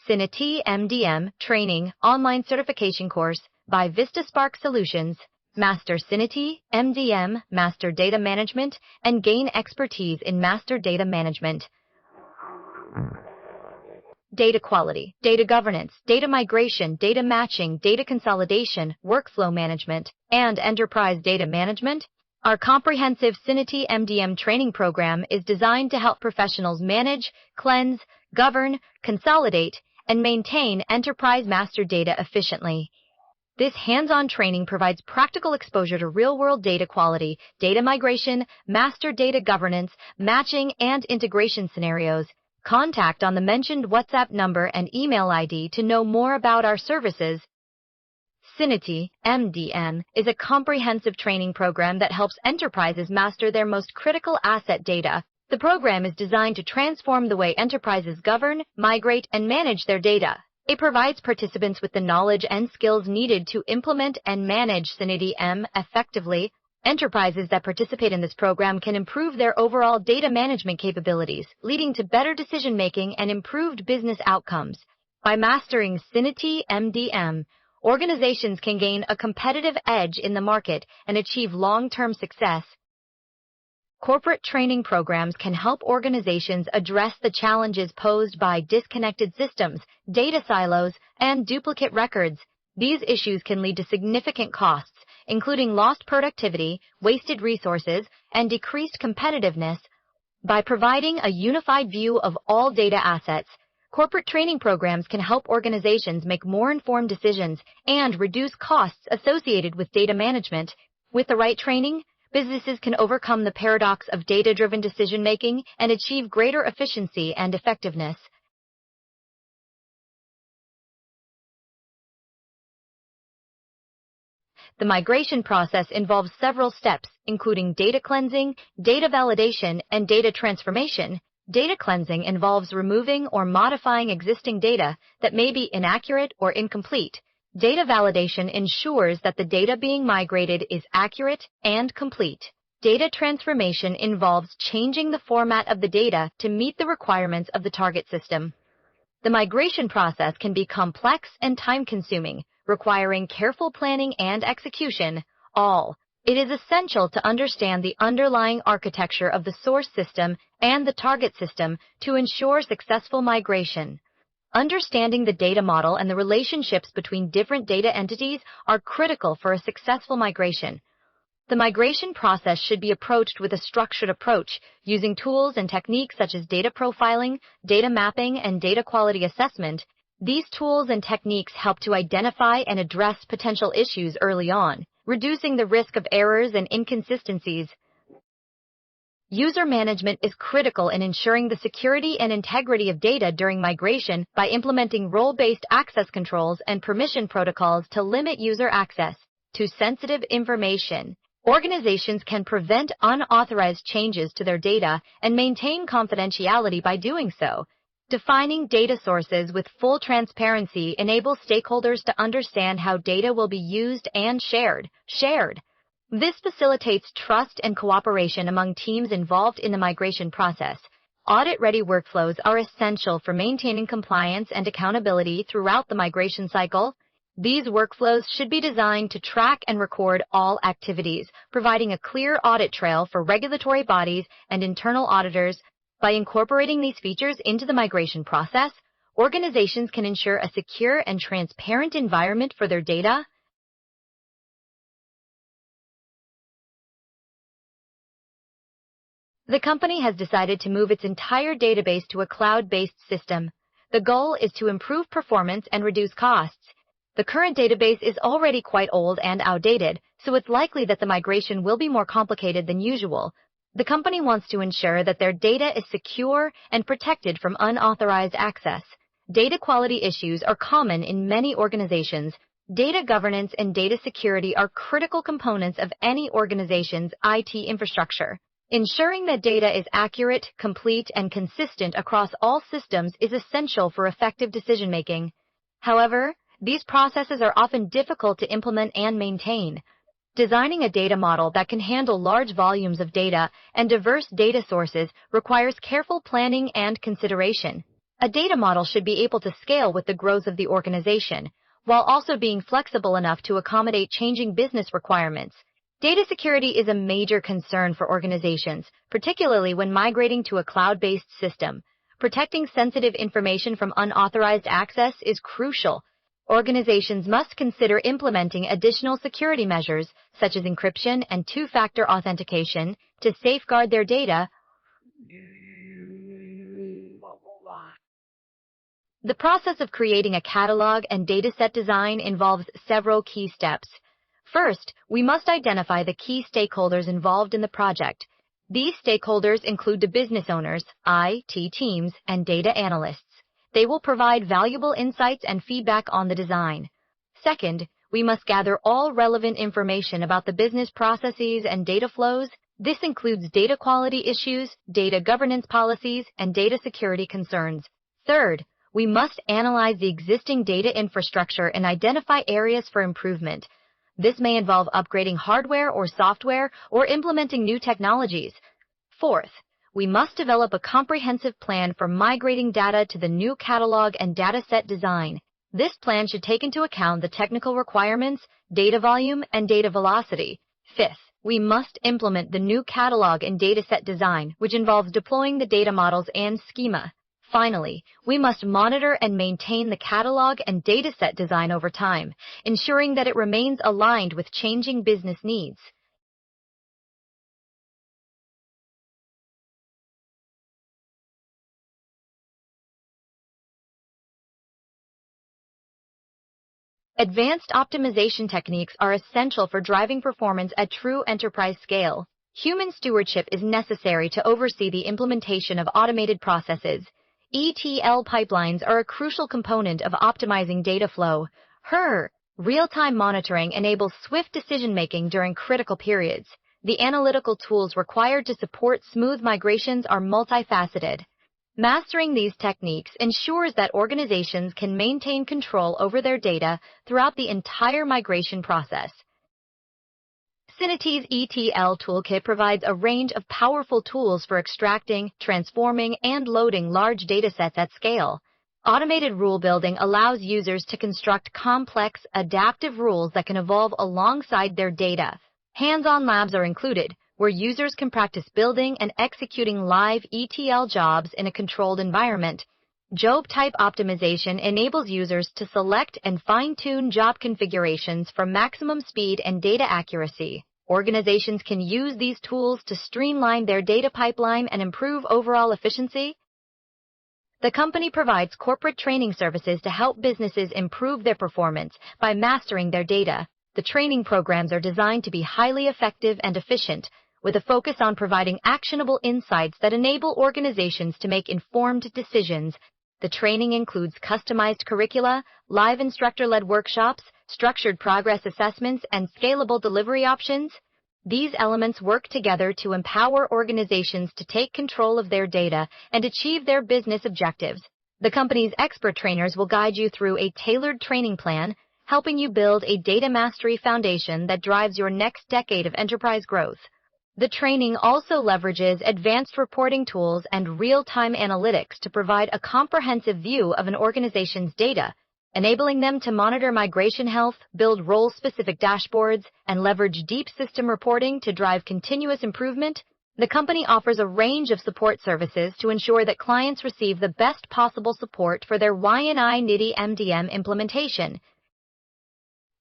Syniti MDM Training online certification course by Vistasparks Solutions. Master Syniti MDM Master Data Management and gain expertise in Master Data Management. Data quality, data governance, data migration, data matching, data consolidation, workflow management, and enterprise data management. Our comprehensive Syniti MDM training program is designed to help professionals manage, cleanse, govern, consolidate, and maintain enterprise master data efficiently. This hands-on training provides practical exposure to real-world data quality, data migration, master data governance, matching, and integration scenarios. Contact on the mentioned WhatsApp number and email ID to know more about our services. Syniti MDM is a comprehensive training program that helps enterprises master their most critical asset data. The program is designed to transform the way enterprises govern, migrate, and manage their data. It provides participants with the knowledge and skills needed to implement and manage Syniti M effectively. Enterprises that participate in this program can improve their overall data management capabilities, leading to better decision-making and improved business outcomes. By mastering Syniti MDM, organizations can gain a competitive edge in the market and achieve long-term success. Corporate training programs can help organizations address the challenges posed by disconnected systems, data silos, and duplicate records. These issues can lead to significant costs, including lost productivity, wasted resources, and decreased competitiveness. By providing a unified view of all data assets, corporate training programs can help organizations make more informed decisions and reduce costs associated with data management. With the right training, businesses can overcome the paradox of data-driven decision-making and achieve greater efficiency and effectiveness. The migration process involves several steps, including data cleansing, data validation, and data transformation. Data cleansing involves removing or modifying existing data that may be inaccurate or incomplete. Data validation ensures that the data being migrated is accurate and complete. Data transformation involves changing the format of the data to meet the requirements of the target system. The migration process can be complex and time-consuming, requiring careful planning and execution. It is essential to understand the underlying architecture of the source system and the target system to ensure successful migration. Understanding the data model and the relationships between different data entities are critical for a successful migration. The migration process should be approached with a structured approach, using tools and techniques such as data profiling, data mapping, and data quality assessment. These tools and techniques help to identify and address potential issues early on, reducing the risk of errors and inconsistencies. User management is critical in ensuring the security and integrity of data during migration by implementing role-based access controls and permission protocols to limit user access to sensitive information. Organizations can prevent unauthorized changes to their data and maintain confidentiality by doing so. Defining data sources with full transparency enables stakeholders to understand how data will be used and shared. This facilitates trust and cooperation among teams involved in the migration process. Audit-ready workflows are essential for maintaining compliance and accountability throughout the migration cycle. These workflows should be designed to track and record all activities, providing a clear audit trail for regulatory bodies and internal auditors. By incorporating these features into the migration process, organizations can ensure a secure and transparent environment for their data. The company has decided to move its entire database to a cloud-based system. The goal is to improve performance and reduce costs. The current database is already quite old and outdated, so it's likely that the migration will be more complicated than usual. The company wants to ensure that their data is secure and protected from unauthorized access. Data quality issues are common in many organizations. Data governance and data security are critical components of any organization's IT infrastructure. Ensuring that data is accurate, complete, and consistent across all systems is essential for effective decision-making. However, these processes are often difficult to implement and maintain. Designing a data model that can handle large volumes of data and diverse data sources requires careful planning and consideration. A data model should be able to scale with the growth of the organization, while also being flexible enough to accommodate changing business requirements. Data security is a major concern for organizations, particularly when migrating to a cloud-based system. Protecting sensitive information from unauthorized access is crucial. Organizations must consider implementing additional security measures, such as encryption and two-factor authentication, to safeguard their data. The process of creating a catalog and dataset design involves several key steps. First, we must identify the key stakeholders involved in the project. These stakeholders include the business owners, IT teams, and data analysts. They will provide valuable insights and feedback on the design. Second, we must gather all relevant information about the business processes and data flows. This includes data quality issues, data governance policies, and data security concerns. Third, we must analyze the existing data infrastructure and identify areas for improvement. This may involve upgrading hardware or software or implementing new technologies. Fourth, we must develop a comprehensive plan for migrating data to the new catalog and dataset design. This plan should take into account the technical requirements, data volume, and data velocity. Fifth, we must implement the new catalog and dataset design, which involves deploying the data models and schema. Finally, we must monitor and maintain the catalog and dataset design over time, ensuring that it remains aligned with changing business needs. Advanced optimization techniques are essential for driving performance at true enterprise scale. Human stewardship is necessary to oversee the implementation of automated processes. ETL pipelines are a crucial component of optimizing data flow. Real-time monitoring enables swift decision-making during critical periods. The analytical tools required to support smooth migrations are multifaceted. Mastering these techniques ensures that organizations can maintain control over their data throughout the entire migration process. Syniti's ETL toolkit provides a range of powerful tools for extracting, transforming, and loading large datasets at scale. Automated rule building allows users to construct complex, adaptive rules that can evolve alongside their data. Hands-on labs are included, where users can practice building and executing live ETL jobs in a controlled environment. Job type optimization enables users to select and fine-tune job configurations for maximum speed and data accuracy. Organizations can use these tools to streamline their data pipeline and improve overall efficiency. The company provides corporate training services to help businesses improve their performance by mastering their data. The training programs are designed to be highly effective and efficient, with a focus on providing actionable insights that enable organizations to make informed decisions. The training includes customized curricula, live instructor-led workshops, structured progress assessments, and scalable delivery options. These elements work together to empower organizations to take control of their data and achieve their business objectives. The company's expert trainers will guide you through a tailored training plan, helping you build a data mastery foundation that drives your next decade of enterprise growth. The training also leverages advanced reporting tools and real-time analytics to provide a comprehensive view of an organization's data, enabling them to monitor migration health, build role-specific dashboards, and leverage deep system reporting to drive continuous improvement. The company offers a range of support services to ensure that clients receive the best possible support for their Syniti MDM implementation.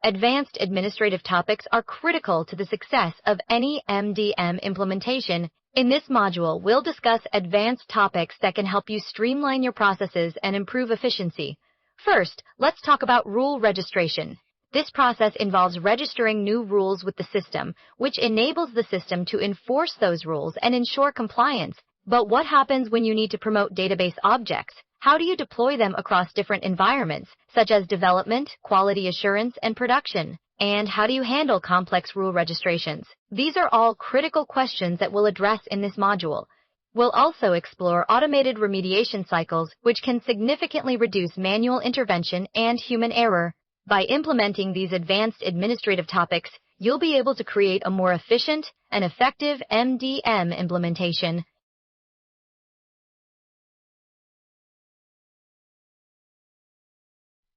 Advanced administrative topics are critical to the success of any MDM implementation. In this module, we'll discuss advanced topics that can help you streamline your processes and improve efficiency. First, let's talk about rule registration. This process involves registering new rules with the system, which enables the system to enforce those rules and ensure compliance. But what happens when you need to promote database objects? How do you deploy them across different environments, such as development, quality assurance, and production? And how do you handle complex rule registrations? These are all critical questions that we'll address in this module. We'll also explore automated remediation cycles, which can significantly reduce manual intervention and human error. By implementing these advanced administrative topics, you'll be able to create a more efficient and effective MDM implementation.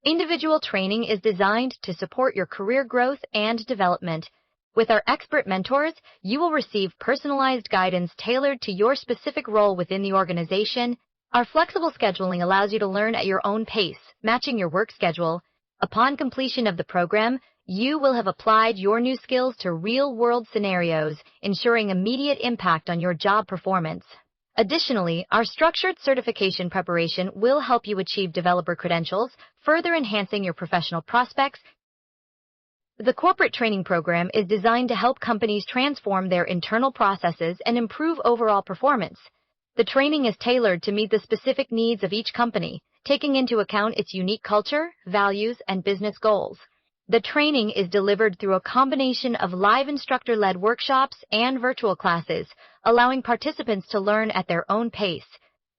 Individual training is designed to support your career growth and development. With our expert mentors, you will receive personalized guidance tailored to your specific role within the organization. Our flexible scheduling allows you to learn at your own pace, matching your work schedule. Upon completion of the program, you will have applied your new skills to real-world scenarios, ensuring immediate impact on your job performance. Additionally, our structured certification preparation will help you achieve developer credentials, further enhancing your professional prospects. The corporate training program is designed to help companies transform their internal processes and improve overall performance. The training is tailored to meet the specific needs of each company, taking into account its unique culture, values, and business goals. The training is delivered through a combination of live instructor-led workshops and virtual classes, allowing participants to learn at their own pace.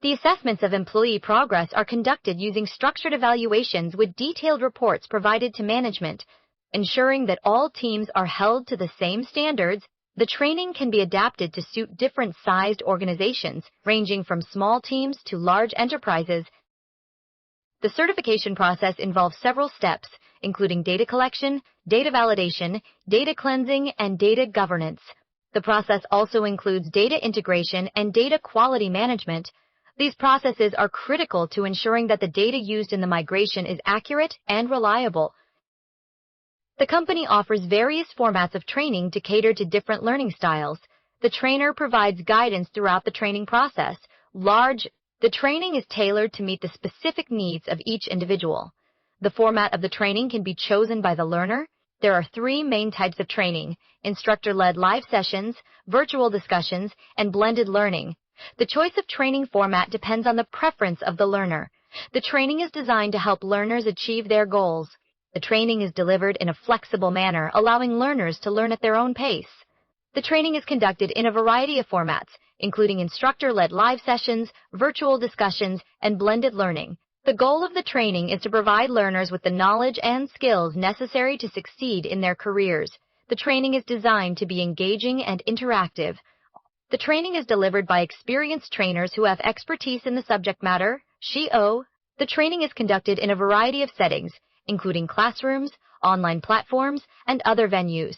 The assessments of employee progress are conducted using structured evaluations with detailed reports provided to management. Ensuring that all teams are held to the same standards, the training can be adapted to suit different sized organizations, ranging from small teams to large enterprises. The certification process involves several steps, including data collection, data validation, data cleansing, and data governance. The process also includes data integration and data quality management. These processes are critical to ensuring that the data used in the migration is accurate and reliable. The company offers various formats of training to cater to different learning styles. The trainer provides guidance throughout the training process. The training is tailored to meet the specific needs of each individual. The format of the training can be chosen by the learner. There are 3 main types of training: instructor-led live sessions, virtual discussions, and blended learning. The choice of training format depends on the preference of the learner. The training is designed to help learners achieve their goals. The training is delivered in a flexible manner, allowing learners to learn at their own pace. The training is conducted in a variety of formats, including instructor-led live sessions, virtual discussions, and blended learning. The goal of the training is to provide learners with the knowledge and skills necessary to succeed in their careers. The training is designed to be engaging and interactive. The training is delivered by experienced trainers who have expertise in the subject matter. The training is conducted in a variety of settings, including classrooms, online platforms, and other venues.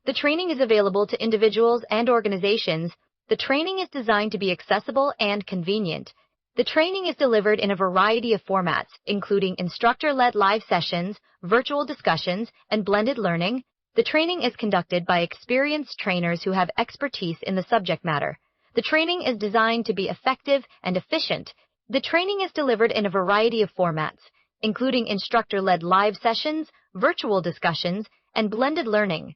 The training is available to individuals and organizations. The training is designed to be accessible and convenient. The training is delivered in a variety of formats, including instructor-led live sessions, virtual discussions, and blended learning. The training is conducted by experienced trainers who have expertise in the subject matter. The training is designed to be effective and efficient. The training is delivered in a variety of formats, including instructor-led live sessions, virtual discussions, and blended learning.